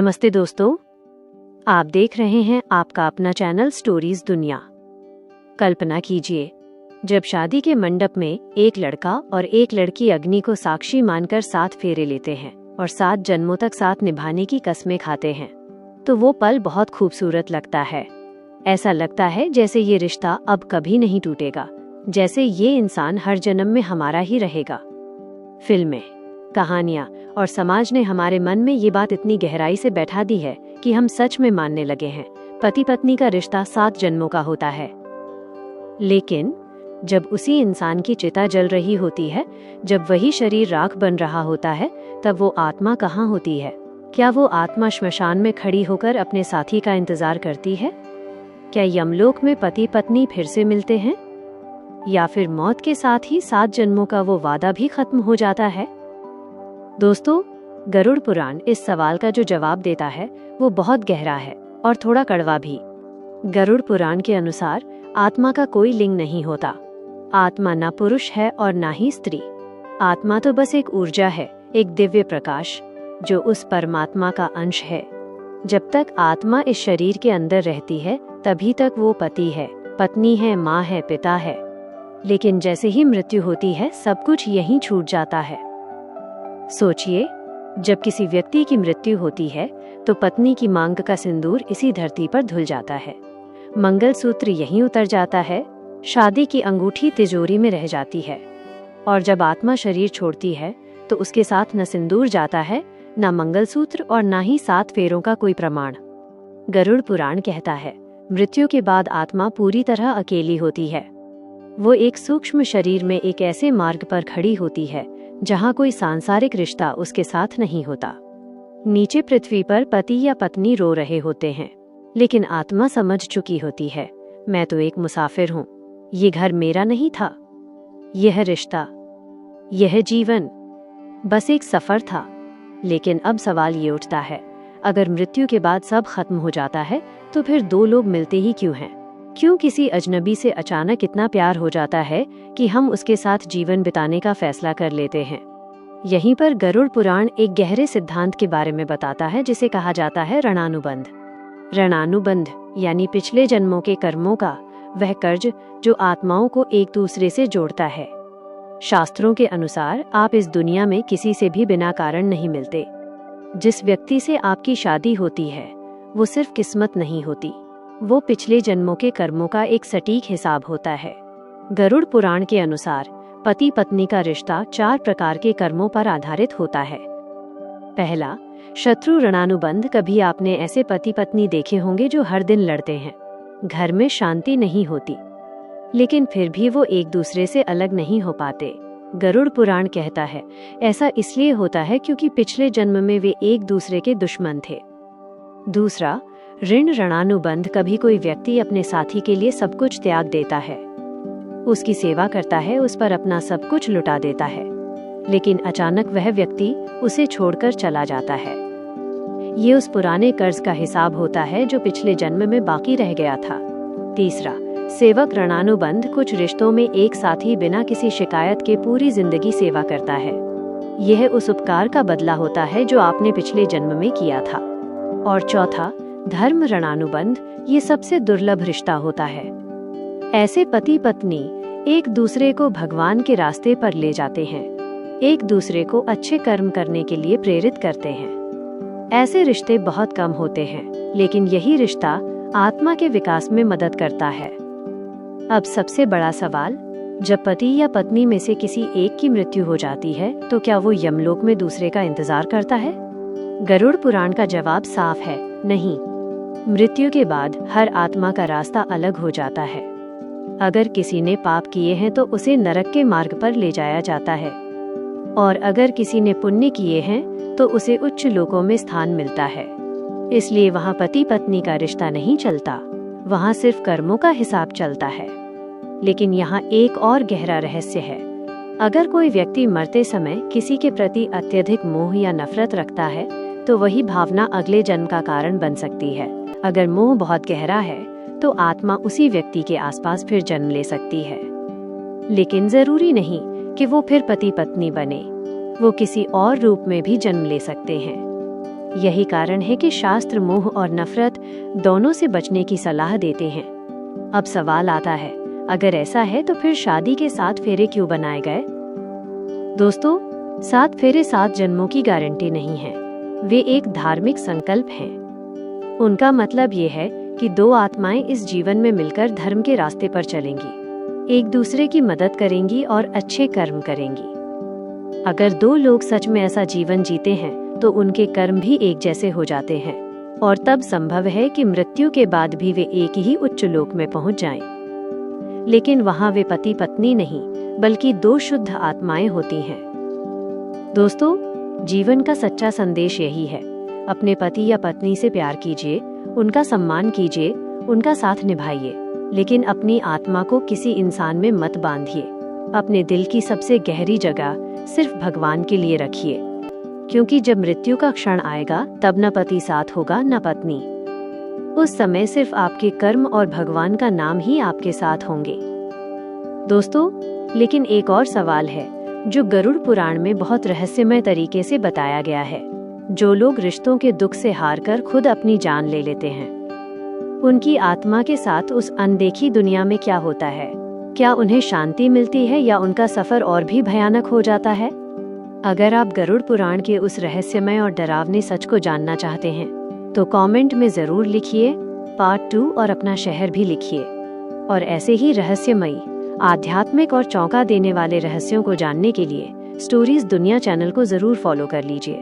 नमस्ते दोस्तों, आप देख रहे हैं आपका अपना चैनल स्टोरीज दुनिया। कल्पना कीजिए, जब शादी के मंडप में एक लड़का और एक लड़की अग्नि को साक्षी मानकर 7 फेरे लेते हैं और 7 जन्मों तक साथ निभाने की कस्में खाते हैं, तो वो पल बहुत खूबसूरत लगता है। ऐसा लगता है जैसे ये रिश्ता अब कभी नहीं टूटेगा, जैसे ये इंसान हर जन्म में हमारा ही रहेगा। फिल्में, कहानियाँ और समाज ने हमारे मन में ये बात इतनी गहराई से बैठा दी है कि हम सच में मानने लगे हैं पति पत्नी का रिश्ता 7 जन्मों का होता है। लेकिन जब उसी इंसान की चिता जल रही होती है, जब वही शरीर राख बन रहा होता है, तब वो आत्मा कहाँ होती है? क्या वो आत्मा श्मशान में खड़ी होकर अपने साथी का इंतजार करती है? क्या यमलोक में पति पत्नी फिर से मिलते हैं, या फिर मौत के साथ ही 7 जन्मों का वो वादा भी खत्म हो जाता है? दोस्तों, गरुड़ पुराण इस सवाल का जो जवाब देता है वो बहुत गहरा है और थोड़ा कड़वा भी। गरुड़ पुराण के अनुसार आत्मा का कोई लिंग नहीं होता। आत्मा ना पुरुष है और ना ही स्त्री। आत्मा तो बस एक ऊर्जा है, एक दिव्य प्रकाश जो उस परमात्मा का अंश है। जब तक आत्मा इस शरीर के अंदर रहती है तभी तक वो पति है, पत्नी है, माँ है, पिता है। लेकिन जैसे ही मृत्यु होती है सब कुछ यहीं छूट जाता है। सोचिए, जब किसी व्यक्ति की मृत्यु होती है तो पत्नी की मांग का सिंदूर इसी धरती पर धुल जाता है, मंगलसूत्र यहीं उतर जाता है, शादी की अंगूठी तिजोरी में रह जाती है। और जब आत्मा शरीर छोड़ती है तो उसके साथ न सिंदूर जाता है, न मंगलसूत्र और न ही 7 फेरों का कोई प्रमाण। गरुड़ पुराण कहता है, मृत्यु के बाद आत्मा पूरी तरह अकेली होती है। वो एक सूक्ष्म शरीर में एक ऐसे मार्ग पर खड़ी होती है जहाँ कोई सांसारिक रिश्ता उसके साथ नहीं होता। नीचे पृथ्वी पर पति या पत्नी रो रहे होते हैं, लेकिन आत्मा समझ चुकी होती है, मैं तो एक मुसाफिर हूँ, ये घर मेरा नहीं था, यह रिश्ता, यह जीवन बस एक सफर था। लेकिन अब सवाल ये उठता है, अगर मृत्यु के बाद सब खत्म हो जाता है तो फिर 2 लोग मिलते ही क्यों हैं? क्यों किसी अजनबी से अचानक इतना प्यार हो जाता है कि हम उसके साथ जीवन बिताने का फैसला कर लेते हैं? यहीं पर गरुड़ पुराण एक गहरे सिद्धांत के बारे में बताता है जिसे कहा जाता है ऋणानुबंध। ऋणानुबंध यानी पिछले जन्मों के कर्मों का वह कर्ज जो आत्माओं को एक दूसरे से जोड़ता है। शास्त्रों के अनुसार आप इस दुनिया में किसी से भी बिना कारण नहीं मिलते। जिस व्यक्ति से आपकी शादी होती है वो सिर्फ किस्मत नहीं होती, वो पिछले जन्मों के कर्मों का एक सटीक हिसाब होता है। गरुड़ पुराण के अनुसार पति पत्नी का रिश्ता 4 प्रकार के कर्मों पर आधारित होता है। पहला, शत्रु ऋणानुबंध। कभी आपने ऐसे पति पत्नी देखे होंगे जो हर दिन लड़ते हैं, घर में शांति नहीं होती, लेकिन फिर भी वो एक दूसरे से अलग नहीं हो पाते। गरुड़ पुराण कहता है, ऐसा इसलिए होता है क्योंकि पिछले जन्म में वे एक दूसरे के दुश्मन थे। दूसरा, ऋण ऋणानुबंध। कभी कोई व्यक्ति अपने साथी के लिए सब कुछ त्याग देता है, उसकी सेवा करता है, उस पर अपना सब कुछ लुटा देता है, लेकिन अचानक वह व्यक्ति उसे छोड़कर चला जाता है। ये उस पुराने कर्ज का हिसाब होता है जो पिछले जन्म में बाकी रह गया था। तीसरा, सेवक ऋणानुबंध। कुछ रिश्तों में एक साथी बिना किसी शिकायत के पूरी जिंदगी सेवा करता है। यह उस उपकार का बदला होता है जो आपने पिछले जन्म में किया था। और चौथा, धर्म ऋणानुबंध। ये सबसे दुर्लभ रिश्ता होता है। ऐसे पति पत्नी एक दूसरे को भगवान के रास्ते पर ले जाते हैं, एक दूसरे को अच्छे कर्म करने के लिए प्रेरित करते हैं। ऐसे रिश्ते बहुत कम होते हैं, लेकिन यही रिश्ता आत्मा के विकास में मदद करता है। अब सबसे बड़ा सवाल, जब पति या पत्नी में से किसी एक की मृत्यु हो जाती है तो क्या वो यमलोक में दूसरे का इंतजार करता है? गरुड़ पुराण का जवाब साफ है, नहीं। मृत्यु के बाद हर आत्मा का रास्ता अलग हो जाता है। अगर किसी ने पाप किए हैं तो उसे नरक के मार्ग पर ले जाया जाता है, और अगर किसी ने पुण्य किए हैं तो उसे उच्च लोकों में स्थान मिलता है। इसलिए वहाँ पति पत्नी का रिश्ता नहीं चलता, वहाँ सिर्फ कर्मों का हिसाब चलता है। लेकिन यहाँ एक और गहरा रहस्य है। अगर कोई व्यक्ति मरते समय किसी के प्रति अत्यधिक मोह या नफरत रखता है तो वही भावना अगले जन्म का कारण बन सकती है। अगर मोह बहुत गहरा है तो आत्मा उसी व्यक्ति के आसपास फिर जन्म ले सकती है, लेकिन जरूरी नहीं कि वो फिर पति पत्नी बने, वो किसी और रूप में भी जन्म ले सकते हैं। यही कारण है कि शास्त्र मोह और नफरत दोनों से बचने की सलाह देते हैं। अब सवाल आता है, अगर ऐसा है तो फिर शादी के 7 फेरे क्यों बनाए गए? दोस्तों, 7 फेरे 7 जन्मों की गारंटी नहीं है। वे एक धार्मिक संकल्प हैं। उनका मतलब ये है कि 2 आत्माएं इस जीवन में मिलकर धर्म के रास्ते पर चलेंगी, एक दूसरे की मदद करेंगी और अच्छे कर्म करेंगी। अगर 2 लोग सच में ऐसा जीवन जीते हैं तो उनके कर्म भी एक जैसे हो जाते हैं और तब संभव है कि मृत्यु के बाद भी वे एक ही उच्च लोक में पहुंच जाएं। लेकिन वहां वे पति पत्नी नहीं बल्कि 2 शुद्ध आत्माएं होती हैं। दोस्तों, जीवन का सच्चा संदेश यही है, अपने पति या पत्नी से प्यार कीजिए, उनका सम्मान कीजिए, उनका साथ निभाइए, लेकिन अपनी आत्मा को किसी इंसान में मत बांधिए। अपने दिल की सबसे गहरी जगह सिर्फ भगवान के लिए रखिए, क्योंकि जब मृत्यु का क्षण आएगा तब न पति साथ होगा न पत्नी। उस समय सिर्फ आपके कर्म और भगवान का नाम ही आपके साथ होंगे। दोस्तों, लेकिन एक और सवाल है जो गरुड़ पुराण में बहुत रहस्यमय तरीके से बताया गया है। जो लोग रिश्तों के दुख से हारकर खुद अपनी जान ले लेते हैं, उनकी आत्मा के साथ उस अनदेखी दुनिया में क्या होता है? क्या उन्हें शांति मिलती है या उनका सफर और भी भयानक हो जाता है? अगर आप गरुड़ पुराण के उस रहस्यमय और डरावने सच को जानना चाहते हैं तो कमेंट में जरूर लिखिए पार्ट 2 और अपना शहर भी लिखिए। और ऐसे ही रहस्यमयी, आध्यात्मिक और चौंका देने वाले रहस्यों को जानने के लिए स्टोरीज दुनिया चैनल को जरूर फॉलो कर लीजिए।